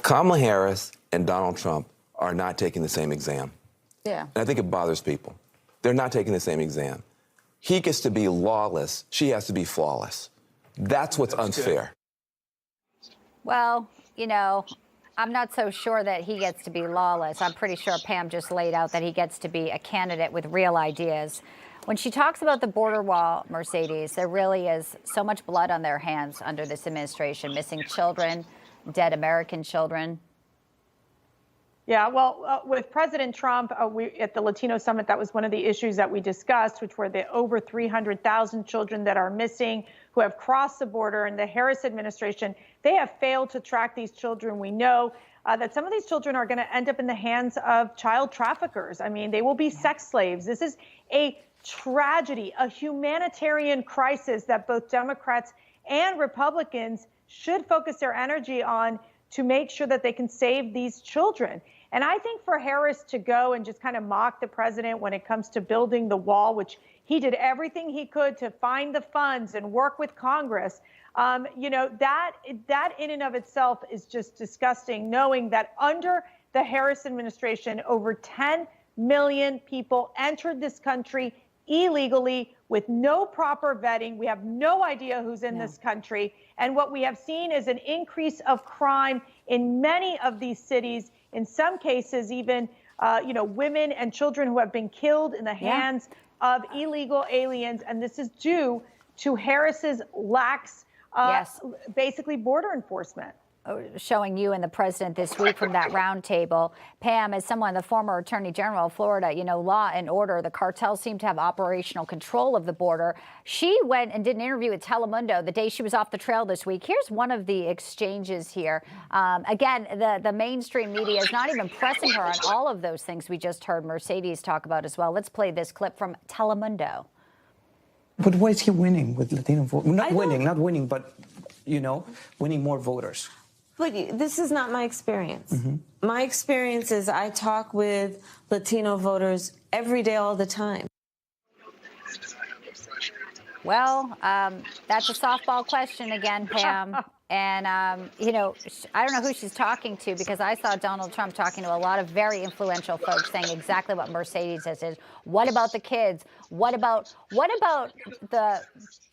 Kamala Harris and Donald Trump are not taking the same exam. Yeah. And I think it bothers people. They're not taking the same exam. He gets to be lawless. She has to be flawless. That's what's unfair. Well, you know, I'm not so sure that he gets to be lawless. I'm pretty sure Pam just laid out that he gets to be a candidate with real ideas. When she talks about the border wall, Mercedes, there really is so much blood on their hands under this administration, missing children, dead American children. Yeah, well, with President Trump, at the Latino Summit, that was one of the issues that we discussed, which were the over 300,000 children that are missing who have crossed the border. And the Harris administration, they have failed to track these children. We know that some of these children are going to end up in the hands of child traffickers. I mean, they will be sex slaves. This is a tragedy, a humanitarian crisis that both Democrats and Republicans should focus their energy on to make sure that they can save these children. And I think for Harris to go and just kind of mock the president when it comes to building the wall, which he did everything he could to find the funds and work with Congress, you know, that in and of itself is just disgusting, knowing that under the Harris administration, over 10 million people entered this country illegally with no proper vetting. We have no idea who's in this country. And what we have seen is an increase of crime in many of these cities. In some cases, even, you know, women and children who have been killed in the hands of illegal aliens. And this is due to Harris's lax, basically border enforcement. Showing you and the president this week from that roundtable. Pam, as someone, the former Attorney General of Florida, you know, law and order, the cartels seem to have operational control of the border. She went and did an interview with Telemundo the day she was off the trail this week. Here's one of the exchanges here. Again, the mainstream media is not even pressing her on all of those things we just heard Mercedes talk about as well. Let's play this clip from Telemundo. But why is he winning with Latino voters? Not winning, but, you know, winning more voters. But this is not my experience. Mm-hmm. My experience is I talk with Latino voters every day, all the time. Well, that's a softball question again, Pam. And, you know, I don't know who she's talking to, because I saw Donald Trump talking to a lot of very influential folks saying exactly what Mercedes says. What about the kids? What about the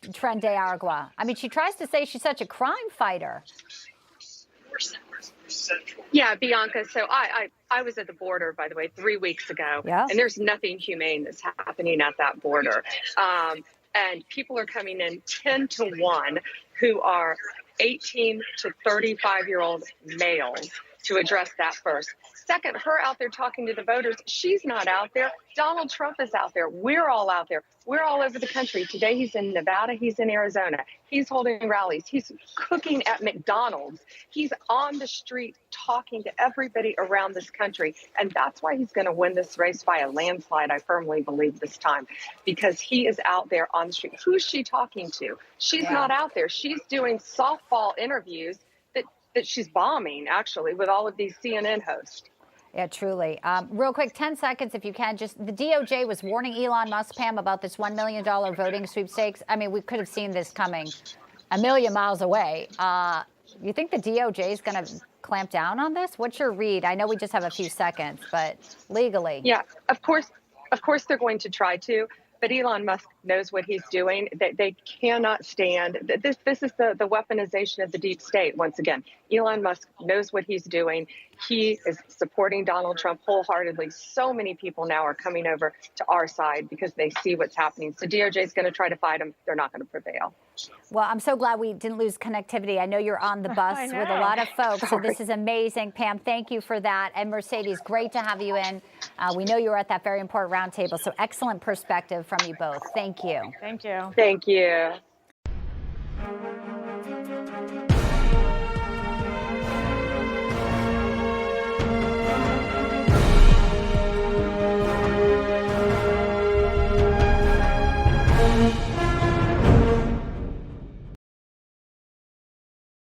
Tren de Aragua? I mean, she tries to say she's such a crime fighter. Yeah, Bianca. So I was at the border, by the way, 3 weeks ago, and there's nothing humane that's happening at that border. And people are coming in 10 to 1 who are 18 to 35-year-old males to address that first. Second, her out there talking to the voters. She's not out there. Donald Trump is out there. We're all out there. We're all over the country. Today he's in Nevada. He's in Arizona. He's holding rallies. He's cooking at McDonald's. He's on the street talking to everybody around this country. And that's why he's going to win this race by a landslide, I firmly believe this time, because he is out there on the street. Who's she talking to? She's not out there. She's doing softball interviews that she's bombing, actually, with all of these CNN hosts. Yeah, truly. Real quick, 10 seconds if you can. Just the DOJ was warning Elon Musk, Pam, about this $1 million voting sweepstakes. I mean, we could have seen this coming a million miles away. You think the DOJ is going to clamp down on this? What's your read? I know we just have a few seconds, but legally. Yeah, of course they're going to try to. But Elon Musk knows what he's doing. They cannot stand this. This is the weaponization of the deep state. Once again, Elon Musk knows what he's doing. He is supporting Donald Trump wholeheartedly. So many people now are coming over to our side because they see what's happening. So DOJ is going to try to fight him. They're not going to prevail. Well, I'm so glad we didn't lose connectivity. I know you're on the bus with a lot of folks, so this is amazing. Pam, thank you for that. And Mercedes, great to have you in. We know you were at that very important roundtable, so excellent perspective from you both. Thank you. Thank you. Thank you.